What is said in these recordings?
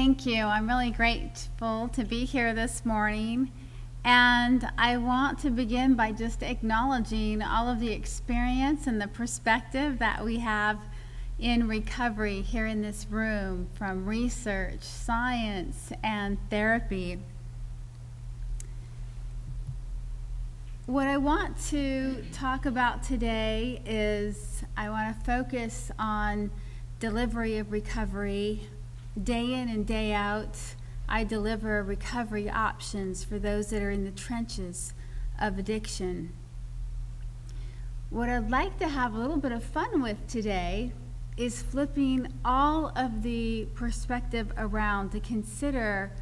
Thank you. I'm really grateful to be here this morning. And I want to begin by just acknowledging all of the experience and the perspective that we have in recovery here in this room, from research, science, and therapy. What I want to talk about today is I want to focus on delivery of recovery. Day in and day out, I deliver recovery options for those that are in the trenches of addiction. What I'd like to have a little bit of fun with today is flipping all of the perspective around to consider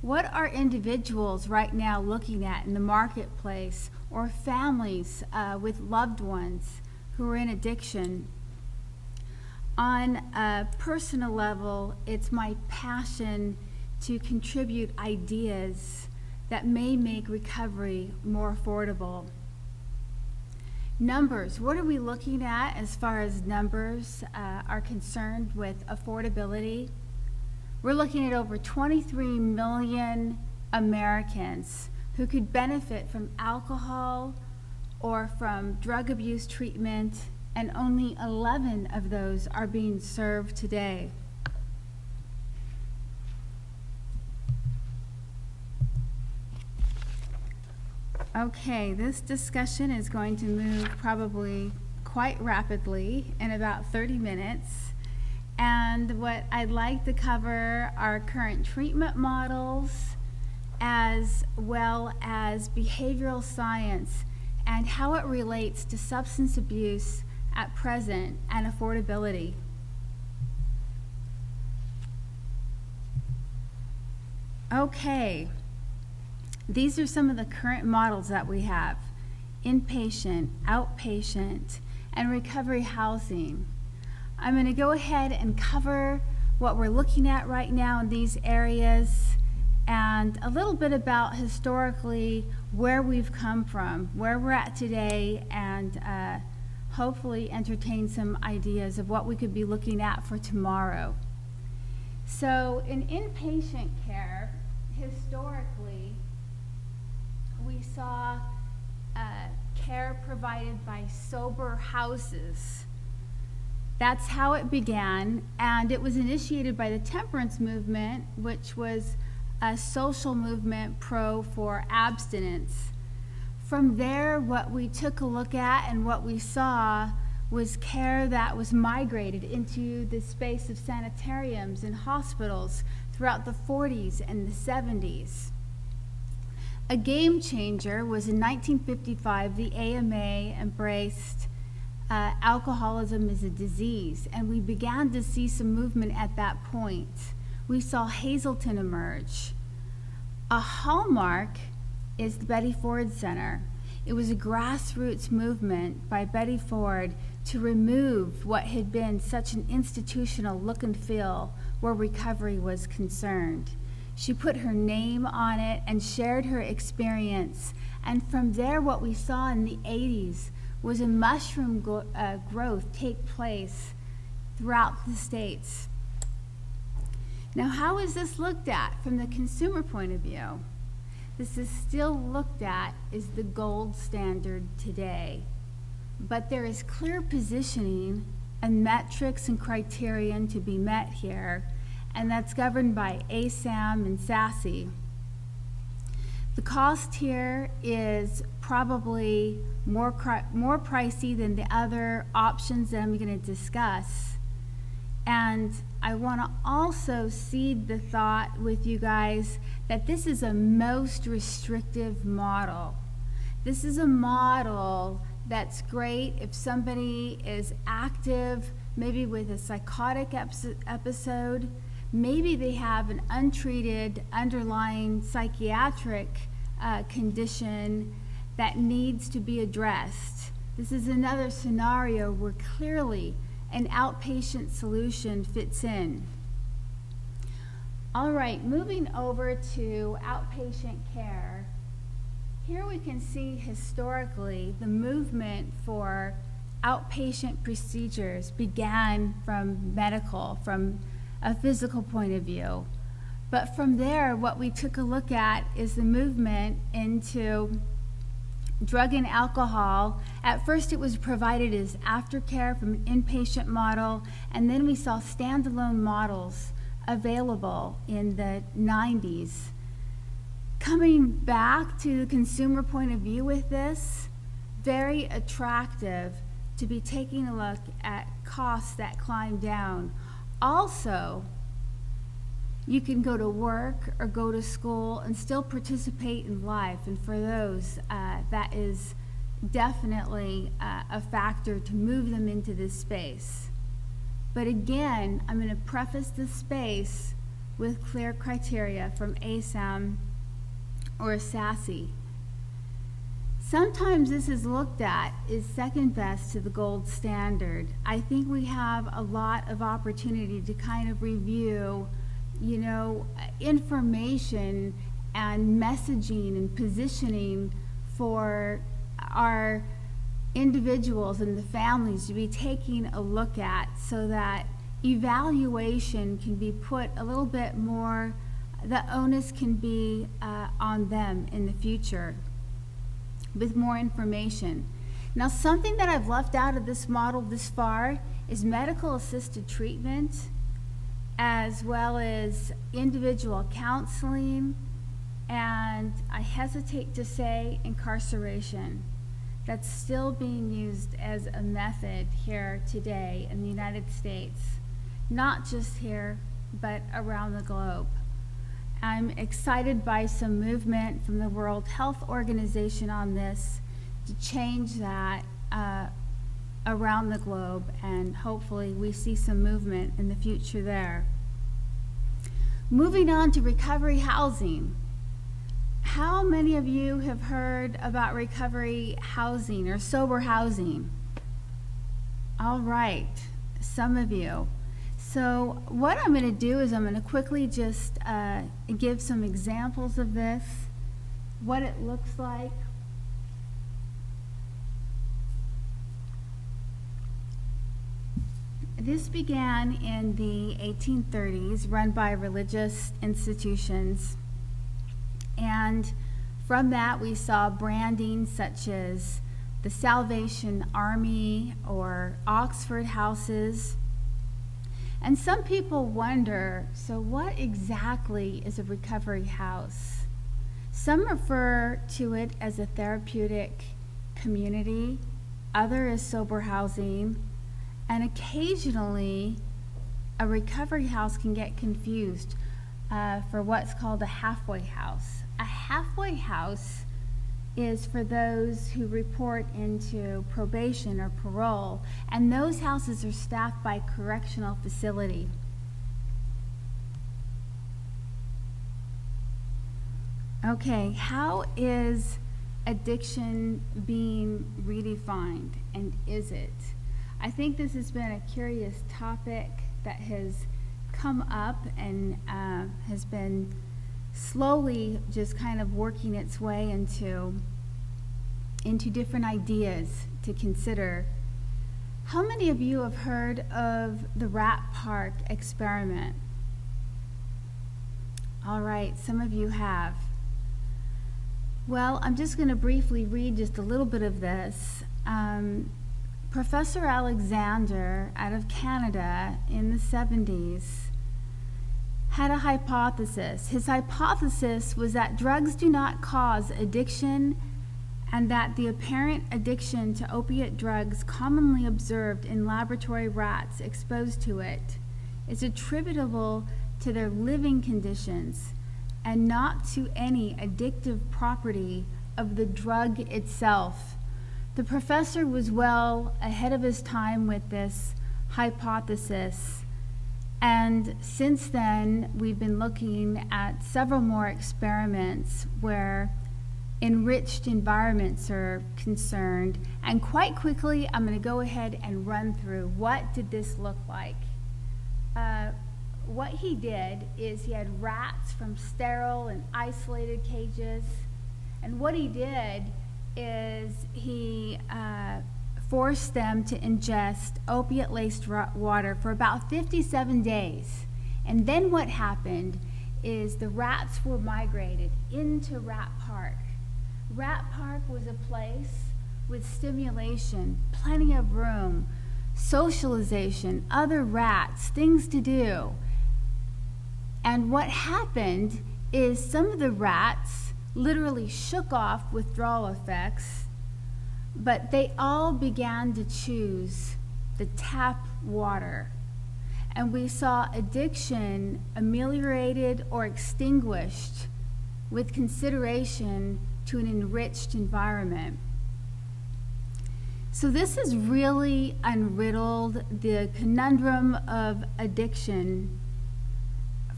what are individuals right now looking at in the marketplace, or families with loved ones who are in addiction. On a personal level, it's my passion to contribute ideas that may make recovery more affordable. Numbers, what are we looking at as far as numbers are concerned with affordability? We're looking at over 23 million Americans who could benefit from alcohol or from drug abuse treatment, and only 11 of those are being served today. Okay, this discussion is going to move probably quite rapidly in about 30 minutes. And what I'd like to cover are current treatment models as well as behavioral science and how it relates to substance abuse at present and affordability. Okay, these are some of the current models that we have: inpatient, outpatient, and recovery housing. I'm going to go ahead and cover what we're looking at right now in these areas and a little bit about historically where we've come from, where we're at today, and hopefully entertain some ideas of what we could be looking at for tomorrow. So in inpatient care, historically, we saw care provided by sober houses. That's how it began, and it was initiated by the temperance movement, which was a social movement for abstinence. From there, what we took a look at and what we saw was care that was migrated into the space of sanitariums and hospitals throughout the 40s and the 70s. A game changer was in 1955, the AMA embraced alcoholism as a disease, and we began to see some movement at that point. We saw Hazleton emerge. A hallmark is the Betty Ford Center. It was a grassroots movement by Betty Ford to remove what had been such an institutional look and feel where recovery was concerned. She put her name on it and shared her experience, and from there what we saw in the 80s was a mushroom growth take place throughout the states. Now, how is this looked at from the consumer point of view? This is still looked at as the gold standard today, but there is clear positioning and metrics and criterion to be met here, and that's governed by ASAM and SASE. The cost here is probably more pricey than the other options that I'm going to discuss. And I want to also seed the thought with you guys that this is a most restrictive model. This is a model that's great if somebody is active, maybe with a psychotic episode, maybe they have an untreated underlying psychiatric condition that needs to be addressed. This is another scenario where clearly an outpatient solution fits in. All right, moving over to outpatient care. Here we can see historically the movement for outpatient procedures began from medical, from a physical point of view. But from there, what we took a look at is the movement into drug and alcohol. At first it was provided as aftercare from an inpatient model, and then we saw standalone models available in the 90s. Coming back to the consumer point of view with this, very attractive to be taking a look at costs that climb down. Also, you can go to work or go to school and still participate in life, and for those, that is definitely a factor to move them into this space. But again, I'm going to preface this space with clear criteria from ASAM or SASE. Sometimes this is looked at as second best to the gold standard. I think we have a lot of opportunity to kind of review, information and messaging and positioning for our individuals and the families to be taking a look at, so that evaluation can be put a little bit more, the onus can be on them in the future with more information. Now, something that I've left out of this model this far is medical assisted treatment, as well as individual counseling, and I hesitate to say incarceration. That's still being used as a method here today in the United States, not just here, but around the globe. I'm excited by some movement from the World Health Organization on this to change that around the globe, and hopefully we see some movement in the future there. Moving on to recovery housing. How many of you have heard about recovery housing or sober housing? All right, some of you. So what I'm going to do is I'm going to quickly just give some examples of this, what it looks like. This began in the 1830s, run by religious institutions. And from that, we saw branding such as the Salvation Army or Oxford houses. And some people wonder, so what exactly is a recovery house? Some refer to it as a therapeutic community, others as sober housing, and occasionally a recovery house can get confused for what's called a halfway house. A halfway house is for those who report into probation or parole, and those houses are staffed by correctional facility. Okay, how is addiction being redefined, and is it? I think this has been a curious topic that has come up and has been slowly just kind of working its way into different ideas to consider. How many of you have heard of the Rat Park experiment? All right, some of you have. Well, I'm just going to briefly read just a little bit of this. Professor Alexander out of Canada in the 70s had a hypothesis. His hypothesis was that drugs do not cause addiction, and that the apparent addiction to opiate drugs commonly observed in laboratory rats exposed to it is attributable to their living conditions and not to any addictive property of the drug itself. The professor was well ahead of his time with this hypothesis, and since then we've been looking at several more experiments where enriched environments are concerned. And quite quickly, I'm going to go ahead and run through what did this look like. What he did is he had rats from sterile and isolated cages, and what he did is he forced them to ingest opiate-laced water for about 57 days. And then what happened is the rats were migrated into Rat Park. Rat Park was a place with stimulation, plenty of room, socialization, other rats, things to do. And what happened is some of the rats literally shook off withdrawal effects, but they all began to choose the tap water. And we saw addiction ameliorated or extinguished with consideration to an enriched environment. So this has really unriddled the conundrum of addiction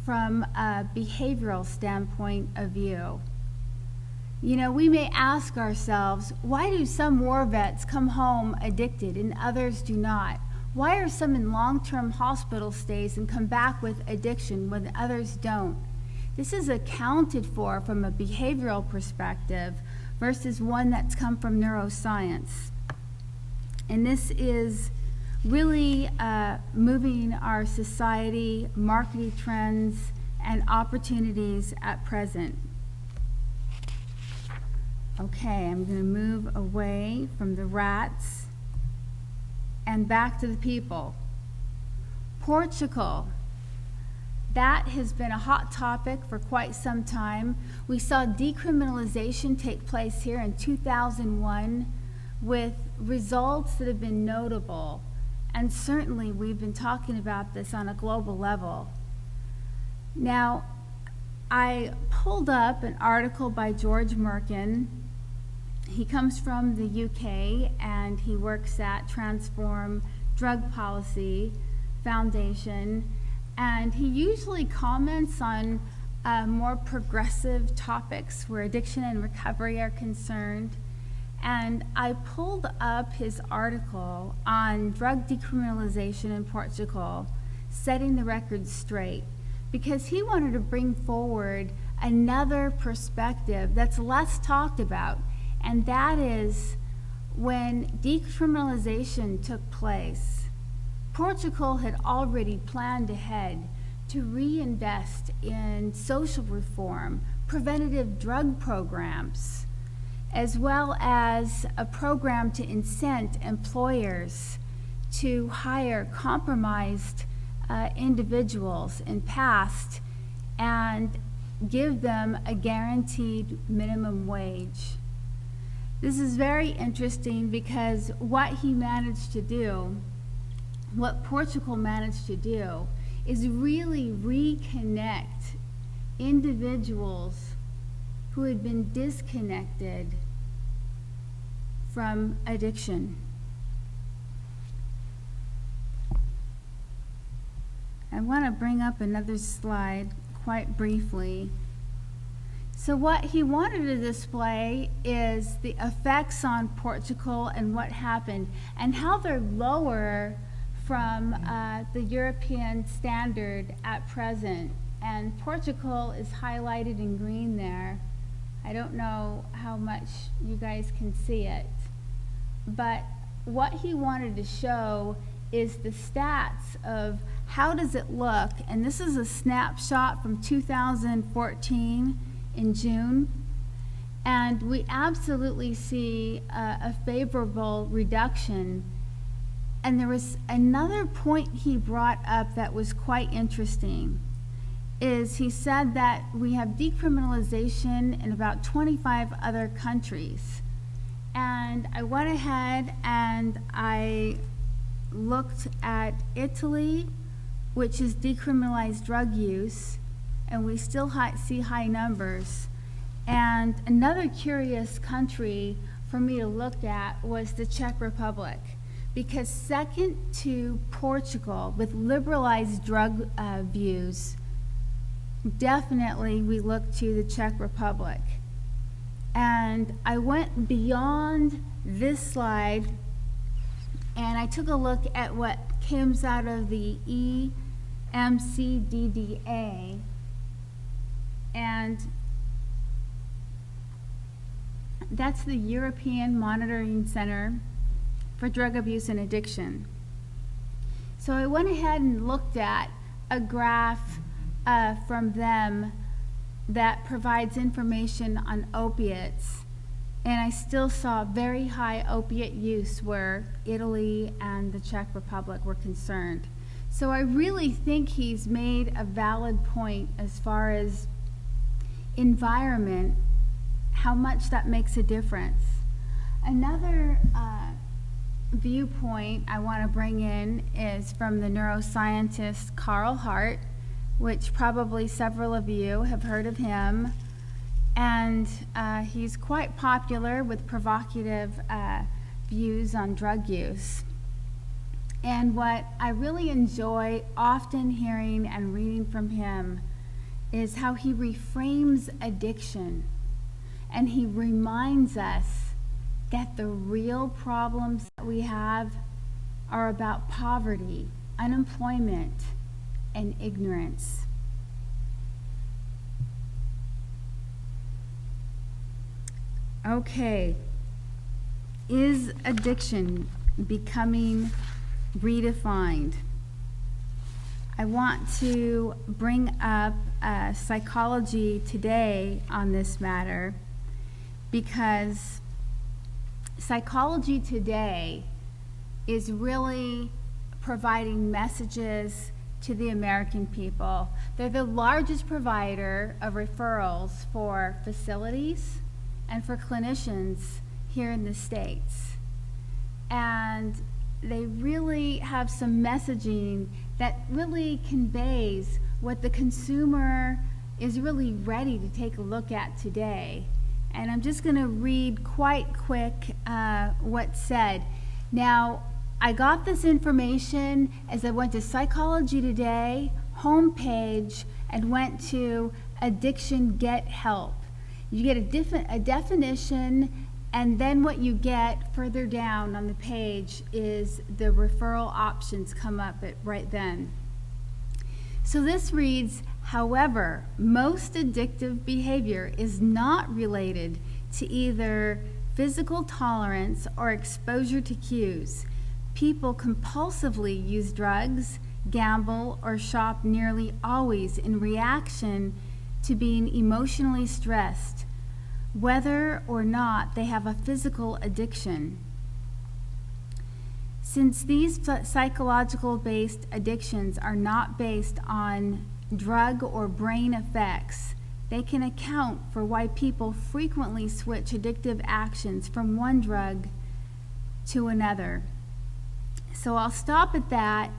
from a behavioral standpoint of view. You know, we may ask ourselves, why do some war vets come home addicted and others do not? Why are some in long-term hospital stays and come back with addiction when others don't? This is accounted for from a behavioral perspective versus one that's come from neuroscience. And this is really moving our society, marketing trends, and opportunities at present. Okay, I'm going to move away from the rats and back to the people. Portugal. That has been a hot topic for quite some time. We saw decriminalization take place here in 2001 with results that have been notable. And certainly we've been talking about this on a global level. Now, I pulled up an article by George Merkin. He comes from the UK and he works at Transform Drug Policy Foundation. And he usually comments on more progressive topics where addiction and recovery are concerned. And I pulled up his article on drug decriminalization in Portugal, setting the record straight, because he wanted to bring forward another perspective that's less talked about, and that is when decriminalization took place, Portugal had already planned ahead to reinvest in social reform, preventative drug programs, as well as a program to incent employers to hire compromised individuals in past and give them a guaranteed minimum wage. This is very interesting because what he managed to do, what Portugal managed to do, is really reconnect individuals who had been disconnected from addiction. I want to bring up another slide quite briefly. So what he wanted to display is the effects on Portugal and what happened and how they're lower from the European standard at present. And Portugal is highlighted in green there. I don't know how much you guys can see it, but what he wanted to show is the stats of how does it look, and this is a snapshot from 2014 in June, and we absolutely see a favorable reduction. And there was another point he brought up that was quite interesting. Is he said that we have decriminalization in about 25 other countries. And I went ahead and I looked at Italy, which is decriminalized drug use, and we still see high numbers. And another curious country for me to look at was the Czech Republic, because second to Portugal with liberalized drug views, definitely we look to the Czech Republic. And I went beyond this slide and I took a look at what comes out of the EMCDDA, and that's the European Monitoring Center for Drug Abuse and Addiction. So I went ahead and looked at a graph from them that provides information on opiates, and I still saw very high opiate use where Italy and the Czech Republic were concerned. So I really think he's made a valid point as far as environment, how much that makes a difference. Another viewpoint I want to bring in is from the neuroscientist Carl Hart, which probably several of you have heard of him. And he's quite popular with provocative views on drug use. And what I really enjoy often hearing and reading from him is how he reframes addiction. And he reminds us that the real problems that we have are about poverty, unemployment, and ignorance. Okay, is addiction becoming redefined? I want to bring up Psychology Today on this matter because Psychology Today is really providing messages to the American people. They're the largest provider of referrals for facilities and for clinicians here in the States. And they really have some messaging that really conveys what the consumer is really ready to take a look at today. And I'm just going to read quite quick what's said. Now, I got this information as I went to Psychology Today homepage and went to Addiction Get Help. You get a definition, and then what you get further down on the page is the referral options come up right then. So this reads, however, most addictive behavior is not related to either physical tolerance or exposure to cues. People compulsively use drugs, gamble, or shop nearly always in reaction to being emotionally stressed, whether or not they have a physical addiction. Since these psychological-based addictions are not based on drug or brain effects, they can account for why people frequently switch addictive actions from one drug to another. So I'll stop at that,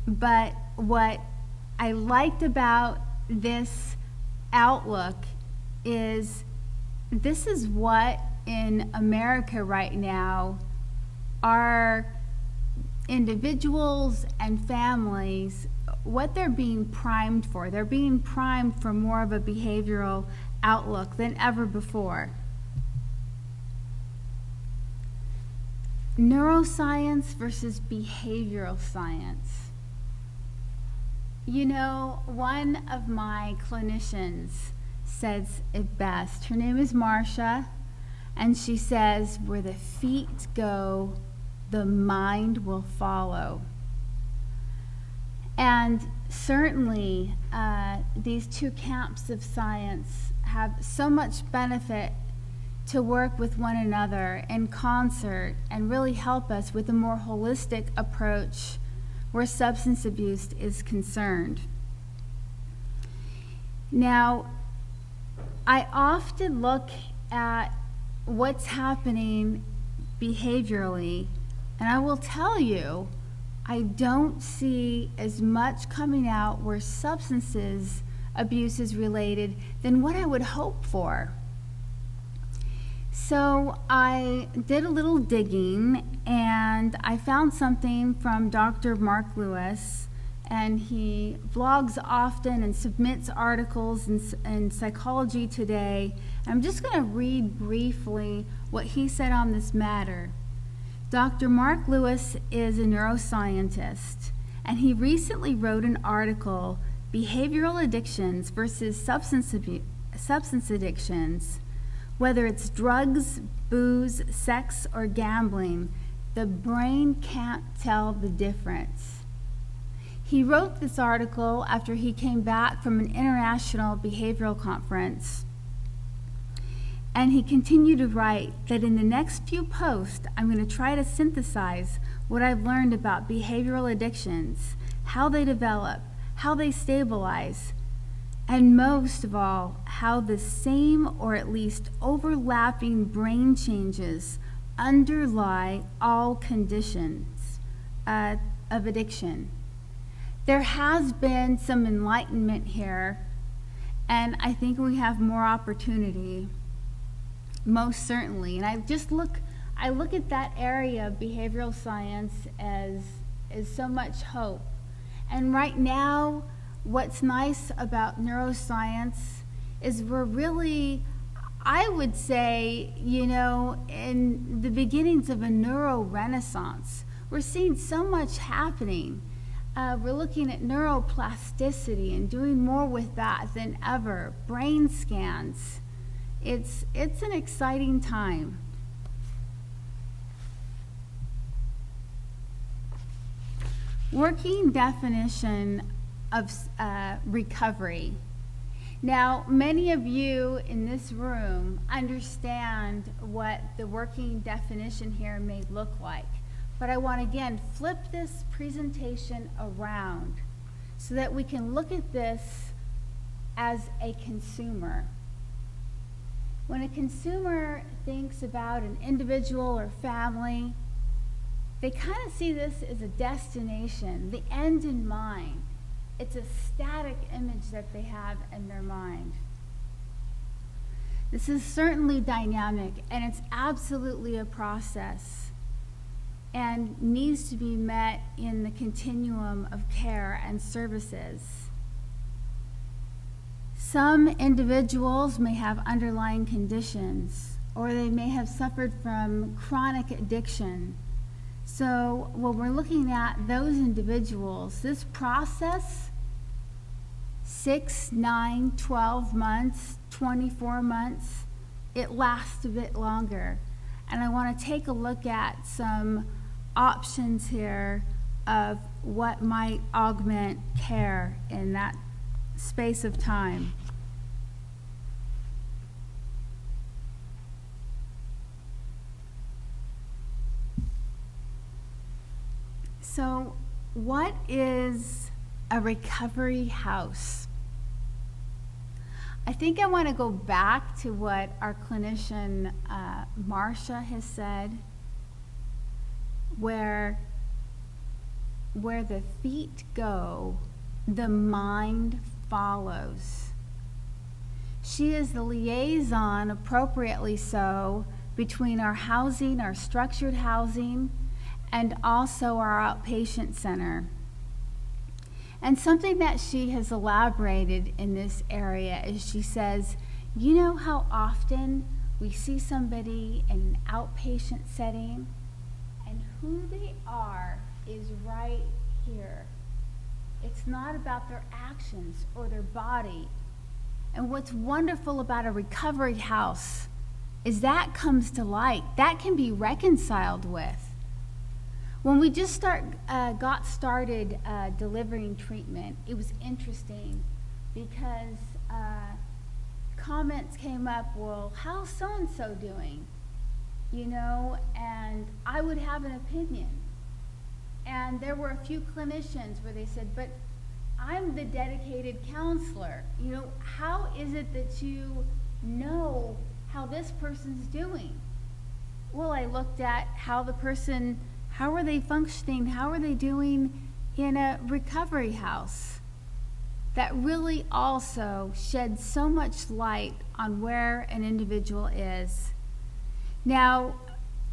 but what I liked about this outlook is this is what in America right now are individuals and families, what they're being primed for. They're being primed for more of a behavioral outlook than ever before. Neuroscience versus behavioral science. You know, one of my clinicians says it best. Her name is Marcia, and she says, where the feet go, the mind will follow. And certainly, these two camps of science have so much benefit to work with one another in concert and really help us with a more holistic approach where substance abuse is concerned. Now, I often look at what's happening behaviorally, and I will tell you, I don't see as much coming out where substances abuse is related than what I would hope for. So I did a little digging, and I found something from Dr. Mark Lewis, and he blogs often and submits articles in Psychology Today. I'm just going to read briefly what he said on this matter. Dr. Mark Lewis is a neuroscientist, and he recently wrote an article, Behavioral Addictions versus Substance Addictions. Whether it's drugs, booze, sex, or gambling, the brain can't tell the difference. He wrote this article after he came back from an international behavioral conference. And he continued to write that in the next few posts, I'm going to try to synthesize what I've learned about behavioral addictions, how they develop, how they stabilize, and most of all, how the same or at least overlapping brain changes underlie all conditions of addiction. There has been some enlightenment here, and I think we have more opportunity, most certainly. And I look at that area of behavioral science as so much hope. And right now, what's nice about neuroscience is we're really, I would say, in the beginnings of a neuro-renaissance. We're seeing so much happening. We're looking at neuroplasticity and doing more with that than ever. Brain scans. It's an exciting time. Working definition of recovery. Now, many of you in this room understand what the working definition here may look like. But I want to again flip this presentation around so that we can look at this as a consumer. When a consumer thinks about an individual or family, they kind of see this as a destination, the end in mind. It's a static image that they have in their mind. This is certainly dynamic, and it's absolutely a process and needs to be met in the continuum of care and services. Some individuals may have underlying conditions, or they may have suffered from chronic addiction. So when we're looking at those individuals, this process, 6, 9, 12 months, 24 months, it lasts a bit longer. And I want to take a look at some options here of what might augment care in that space of time. So, what is a recovery house? I think I want to go back to what our clinician, Marcia, has said, where the feet go, the mind follows. She is the liaison, appropriately so, between our housing, our structured housing, and also our outpatient center. And something that she has elaborated in this area is she says, you know how often we see somebody in an outpatient setting and who they are is right here. It's not about their actions or their body. And what's wonderful about a recovery house is that comes to light. That can be reconciled with. When we just got started delivering treatment, it was interesting because comments came up, well, how's so-and-so doing? And I would have an opinion. And there were a few clinicians where they said, but I'm the dedicated counselor. How is it that you know how this person's doing? Well, I looked at how are they functioning, how are they doing in a recovery house? That really also sheds so much light on where an individual is. Now,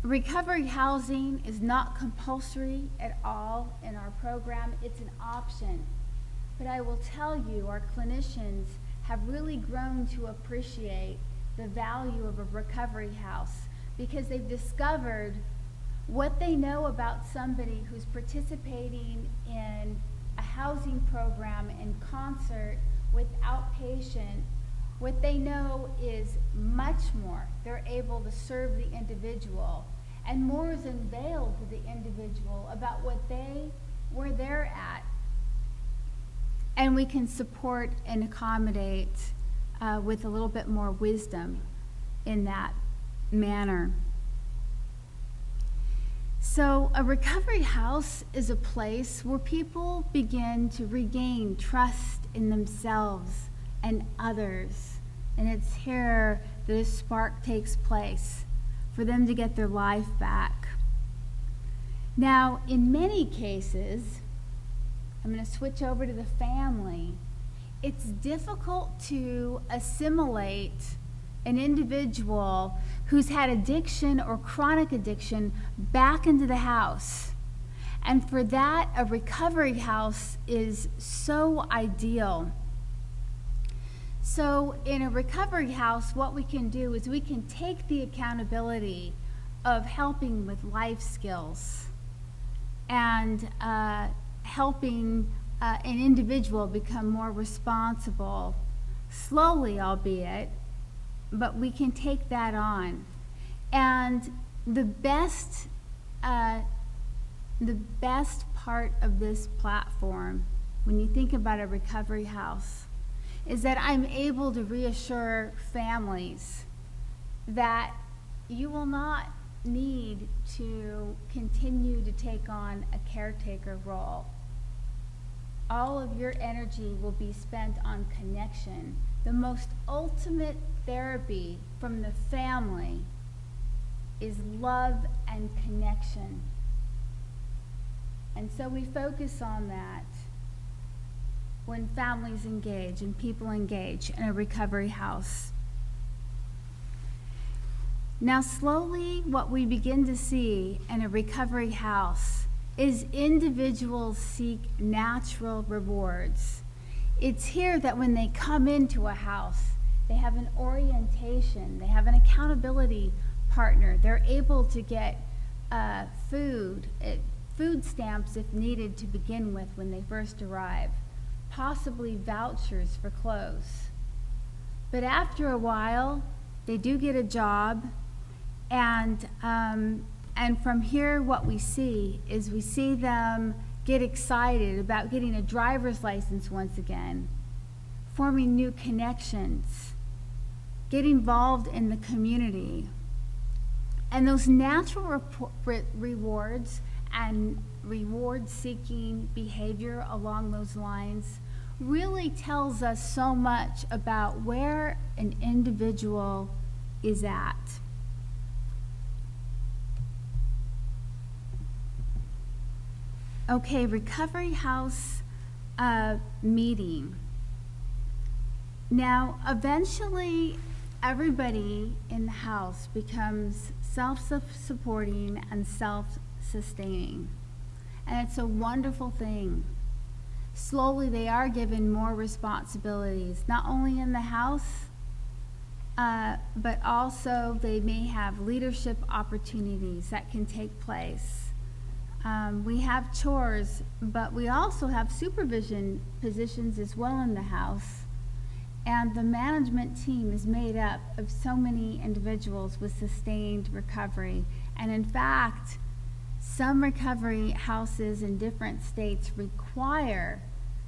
recovery housing is not compulsory at all in our program. It's an option. But I will tell you, our clinicians have really grown to appreciate the value of a recovery house because they've discovered what they know about somebody who's participating in a housing program in concert with outpatient. What they know is much more. They're able to serve the individual, and more is unveiled to the individual about where they're at. and we can support and accommodate with a little bit more wisdom in that manner. So a recovery house is a place where people begin to regain trust in themselves and others. And it's here that a spark takes place for them to get their life back. Now, in many cases, I'm going to switch over to the family. It's difficult to assimilate an individual who's had addiction or chronic addiction back into the house. And for that, a recovery house is so ideal. So in a recovery house, what we can do is we can take the accountability of helping with life skills and helping an individual become more responsible, slowly albeit, but we can take that on. And the best part of this platform, when you think about a recovery house, is that I'm able to reassure families that you will not need to continue to take on a caretaker role. All of your energy will be spent on connection. The most ultimate therapy from the family is love and connection. And so we focus on that when families engage and people engage in a recovery house. Now, slowly, what we begin to see in a recovery house is individuals seek natural rewards. It's here that when they come into a house, they have an orientation, they have an accountability partner. They're able to get food stamps if needed to begin with when they first arrive, possibly vouchers for clothes. But after a while, they do get a job, and from here what we see is we see them get excited about getting a driver's license once again, forming new connections, get involved in the community. And those natural rewards and reward-seeking behavior along those lines really tells us so much about where an individual is at. Okay, recovery house meeting. Now, eventually, everybody in the house becomes self-supporting and self-sustaining. And it's a wonderful thing. Slowly, they are given more responsibilities, not only in the house, but also they may have leadership opportunities that can take place. We have chores, but we also have supervision positions as well in the house. And the management team is made up of so many individuals with sustained recovery. And in fact, some recovery houses in different states require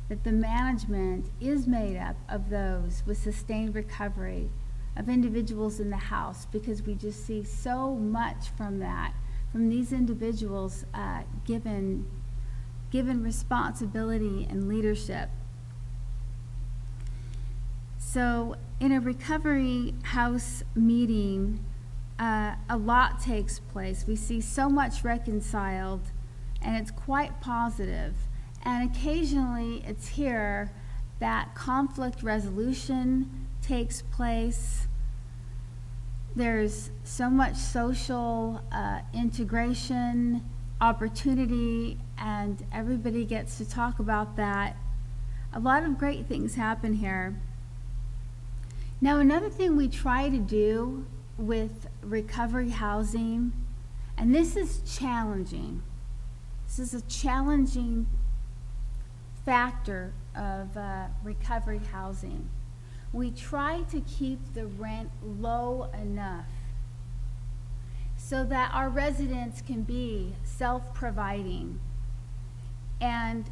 that the management is made up of those with sustained recovery, of individuals in the house, because we just see so much from that, from these individuals given responsibility and leadership. So in a recovery house meeting, a lot takes place. We see so much reconciled, and it's quite positive. And occasionally it's here that conflict resolution takes place. There's so much social integration, opportunity, and everybody gets to talk about that. A lot of great things happen here. Now, another thing we try to do with recovery housing, and this is challenging. This is a challenging factor of recovery housing. We try to keep the rent low enough so that our residents can be self-providing. And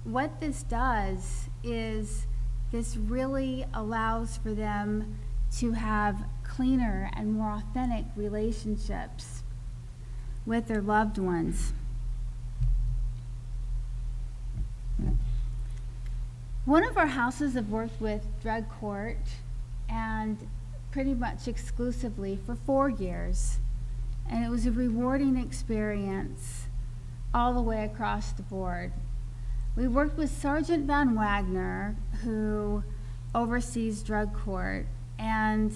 what this does is this really allows for them to have cleaner and more authentic relationships with their loved ones. One of our houses have worked with drug court and pretty much exclusively for 4 years. And it was a rewarding experience all the way across the board. We worked with Sergeant Van Wagner, who oversees drug court, and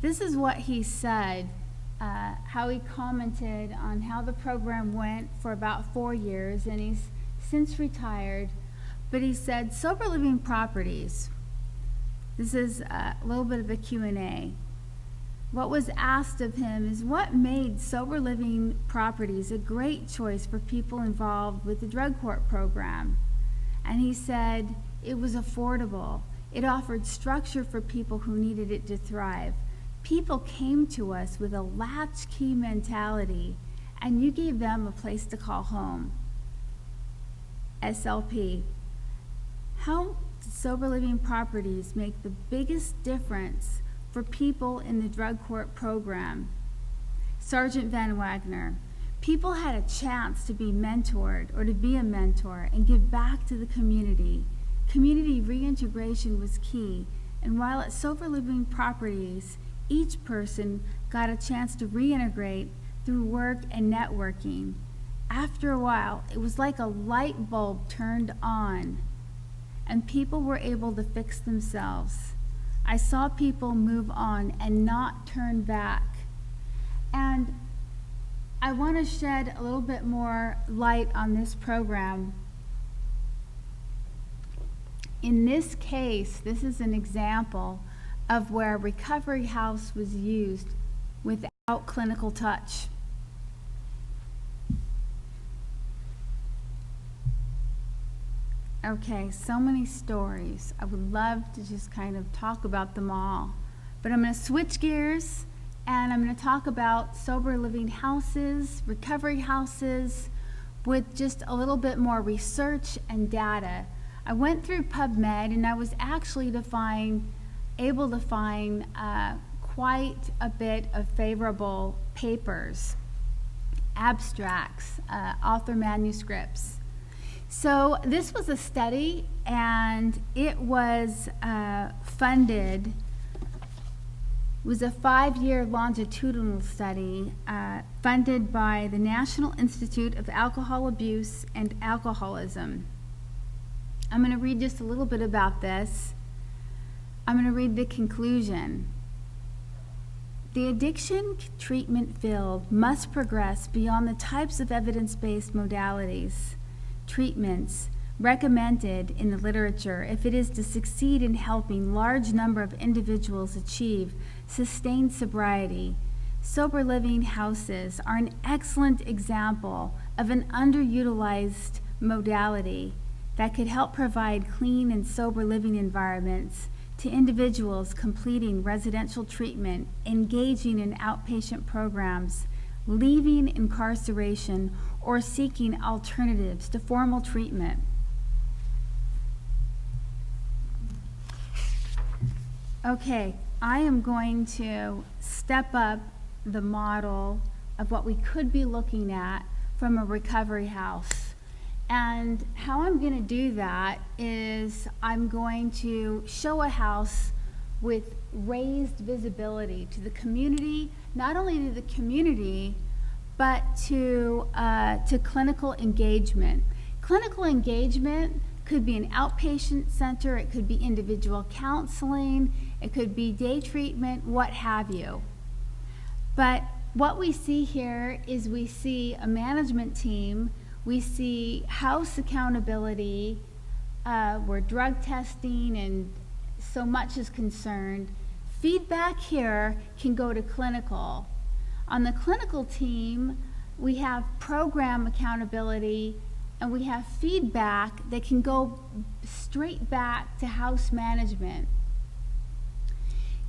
this is what he said, how he commented on how the program went for about 4 years, and he's since retired. But he said, sober living properties. This is a little bit of a Q&A. What was asked of him is what made sober living properties a great choice for people involved with the drug court program. And he said it was affordable. It offered structure for people who needed it to thrive. People came to us with a latchkey mentality, and you gave them a place to call home. SLP. How did sober living properties make the biggest difference for people in the drug court program? Sergeant Van Wagner. People had a chance to be mentored or to be a mentor and give back to the community. Community reintegration was key, and while at sober living properties, each person got a chance to reintegrate through work and networking. After a while, it was like a light bulb turned on, and people were able to fix themselves. I saw people move on and not turn back. And I want to shed a little bit more light on this program. In this case, this is an example of where a recovery house was used without clinical touch. Okay, so many stories. I would love to just kind of talk about them all. But I'm going to switch gears, and I'm going to talk about sober living houses, recovery houses, with just a little bit more research and data. I went through PubMed, and I was actually able to find quite a bit of favorable papers, abstracts, author manuscripts. So this was a study, and it was funded. It was a 5-year longitudinal study funded by the National Institute of Alcohol Abuse and Alcoholism. I'm going to read just a little bit about this. I'm going to read the conclusion. The addiction treatment field must progress beyond the types of evidence-based modalities, treatments recommended in the literature if it is to succeed in helping large number of individuals achieve sustained sobriety. Sober living houses are an excellent example of an underutilized modality that could help provide clean and sober living environments to individuals completing residential treatment, engaging in outpatient programs, leaving incarceration, or seeking alternatives to formal treatment. Okay, I am going to step up the model of what we could be looking at from a recovery house. And how I'm going to do that is I'm going to show a house with raised visibility to the community, not only to the community, but to clinical engagement. Clinical engagement could be an outpatient center, it could be individual counseling, it could be day treatment, what have you. But what we see here is we see a management team, we see house accountability, where drug testing and so much is concerned. Feedback here can go to clinical. On the clinical team, we have program accountability, and we have feedback that can go straight back to house management.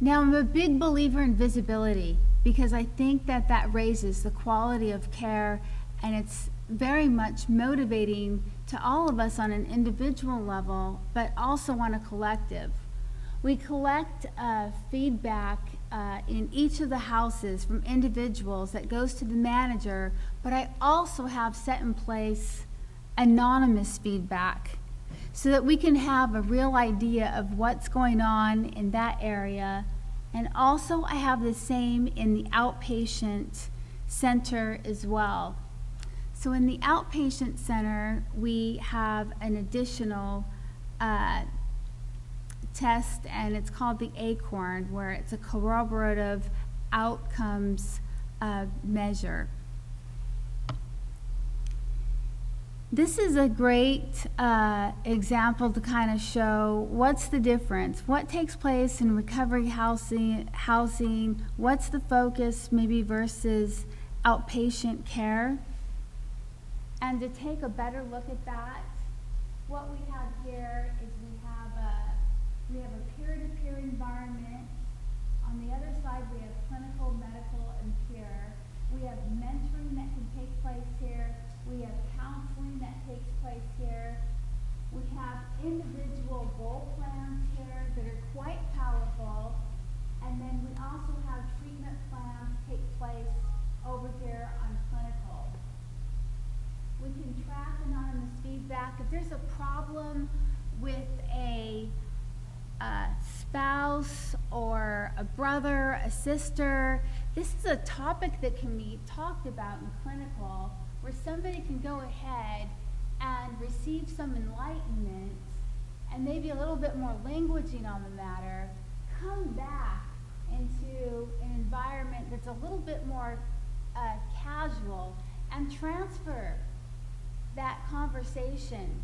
Now, I'm a big believer in visibility because I think that that raises the quality of care, and it's very much motivating to all of us on an individual level, but also on a collective. We collect feedback in each of the houses from individuals that goes to the manager, but I also have set in place anonymous feedback so that we can have a real idea of what's going on in that area. And also I have the same in the outpatient center as well. So in the outpatient center, we have an additional test, and it's called the ACORN, where it's a corroborative outcomes measure. This is a great example to kind of show what's the difference, what takes place in recovery housing, what's the focus maybe versus outpatient care. And to take a better look at that, what we have here is we have a peer-to-peer environment. On the other side, we have clinical, medical, and peer. We have mentoring that can take place here. We have counseling that takes place here. We have individual goal plans here that are quite powerful. And then we also have treatment plans take place over here on clinical. We can track anonymous feedback. If there's a problem with a spouse or a brother, a sister, this is a topic that can be talked about in clinical, where somebody can go ahead and receive some enlightenment and maybe a little bit more languaging on the matter, come back into an environment that's a little bit more casual, and transfer that conversation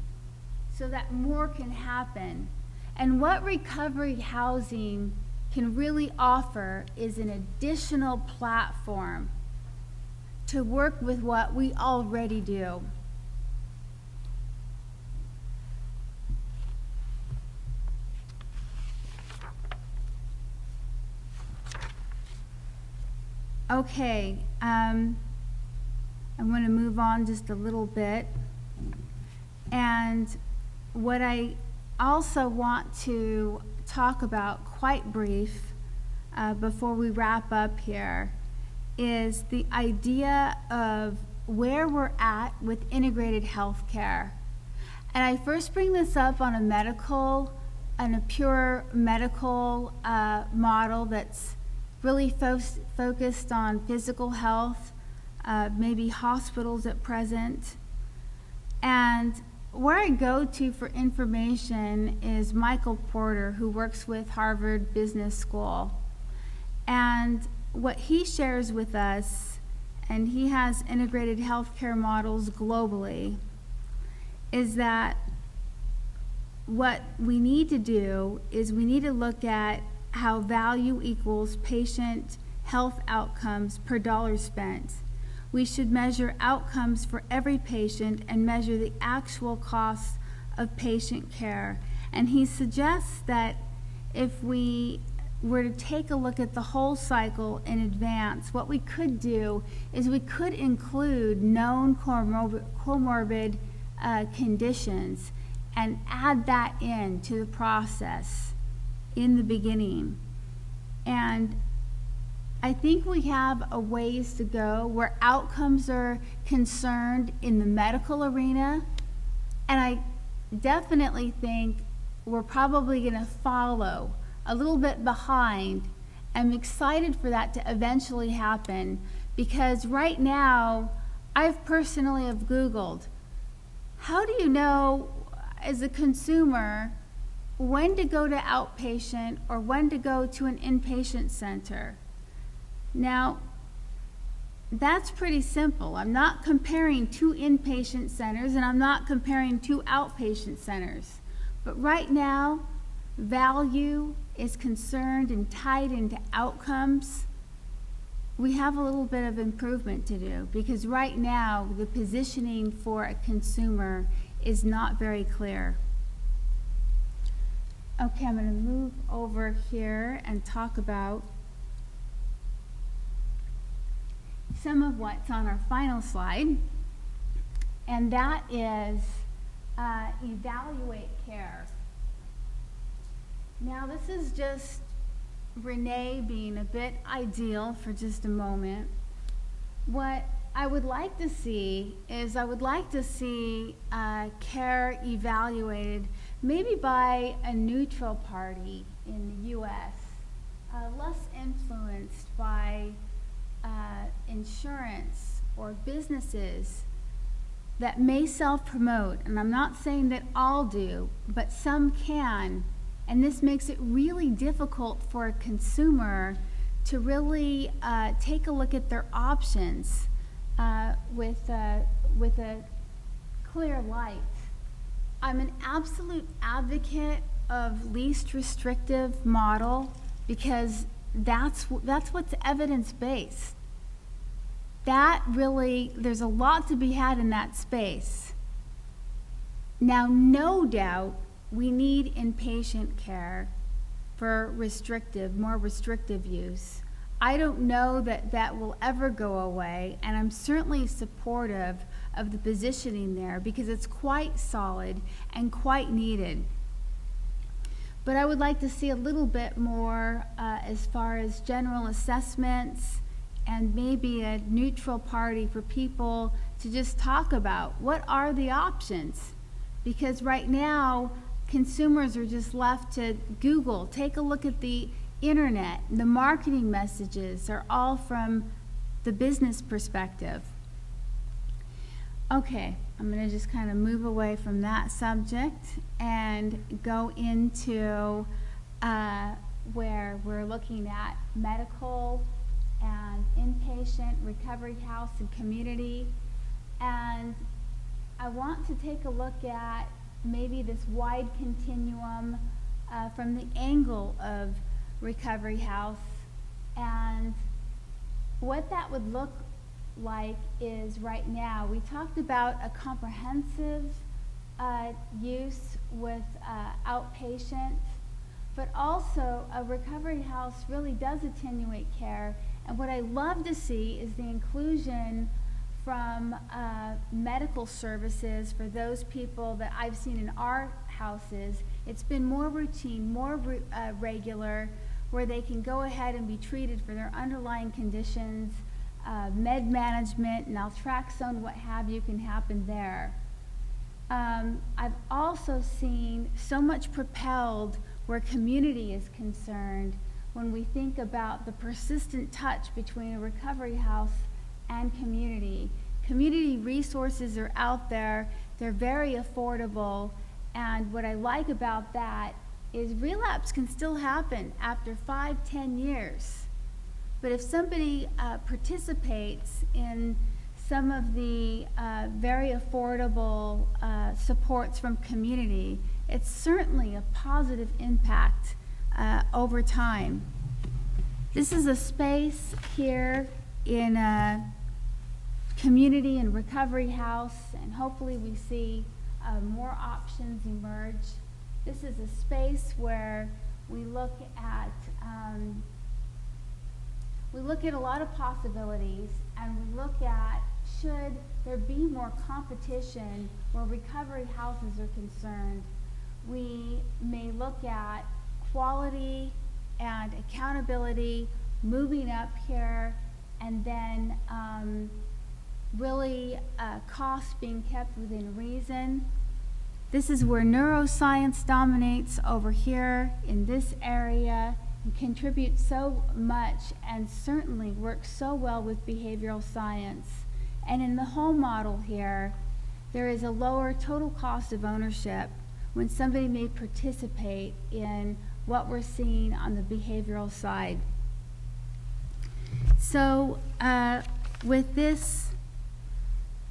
so that more can happen. And what recovery housing can really offer is an additional platform to work with what we already do. Okay, I'm going to move on just a little bit. And what I also want to talk about quite brief before we wrap up here is the idea of where we're at with integrated health care. And I first bring this up on a pure medical model that's really focused on physical health, maybe hospitals at present. And where I go to for information is Michael Porter, who works with Harvard Business School. And what he shares with us, and he has integrated healthcare models globally, is that what we need to do is we need to look at how value equals patient health outcomes per dollar spent. We should measure outcomes for every patient and measure the actual cost of patient care. And he suggests that if we were to take a look at the whole cycle in advance, what we could do is we could include known comorbid conditions and add that in to the process in the beginning. And I think we have a ways to go where outcomes are concerned in the medical arena, and I definitely think we're probably going to follow a little bit behind. I'm excited for that to eventually happen, because right now I've personally have Googled, how do you know as a consumer when to go to outpatient or when to go to an inpatient center? Now, that's pretty simple. I'm not comparing two inpatient centers and I'm not comparing two outpatient centers. But right now, value is concerned and tied into outcomes. We have a little bit of improvement to do, because right now the positioning for a consumer is not very clear. Okay, I'm going to move over here and talk about some of what's on our final slide. and that is evaluate care. Now, this is just Renee being a bit ideal for just a moment. What I would like to see is care evaluated maybe by a neutral party in the U.S., less influenced by insurance or businesses that may self-promote. And I'm not saying that all do, but some can. And this makes it really difficult for a consumer to really take a look at their options with a clear light. I'm an absolute advocate of least restrictive model because that's what's evidence-based. That really, there's a lot to be had in that space. Now, no doubt, we need inpatient care for more restrictive use. I don't know that that will ever go away, and I'm certainly supportive of the positioning there because it's quite solid and quite needed. But I would like to see a little bit more as far as general assessments and maybe a neutral party for people to just talk about what are the options. Because right now, consumers are just left to Google. Take a look at the internet. The marketing messages are all from the business perspective. Okay, I'm going to just kind of move away from that subject and go into where we're looking at medical and inpatient, recovery house, and community. And I want to take a look at maybe this wide continuum from the angle of recovery house, and what that would look like is right now. We talked about a comprehensive use with outpatient, but also a recovery house really does attenuate care. And what I love to see is the inclusion from medical services for those people that I've seen in our houses. It's been more routine, more regular, where they can go ahead and be treated for their underlying conditions. Med management, naltrexone, what have you, can happen there. I've also seen so much propelled where community is concerned when we think about the persistent touch between a recovery house and community. Community resources are out there, they're very affordable, and what I like about that is relapse can still happen after 5-10 years. But if somebody participates in some of the very affordable supports from community, it's certainly a positive impact over time. This is a space here in a community and recovery house, and hopefully we see more options emerge. This is a space where we look at a lot of possibilities, and we look at should there be more competition where recovery houses are concerned. We may look at quality and accountability moving up here, and then really costs being kept within reason. This is where neuroscience dominates over here in this area and contributes so much and certainly works so well with behavioral science. And in the home model here, there is a lower total cost of ownership when somebody may participate in what we're seeing on the behavioral side. So with this,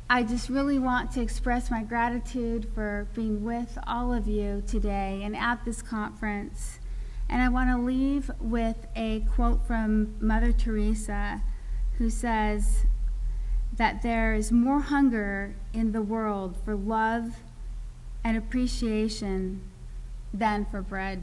I just really want to express my gratitude for being with all of you today and at this conference. And I want to leave with a quote from Mother Teresa, who says that there is more hunger in the world for love and appreciation than for bread.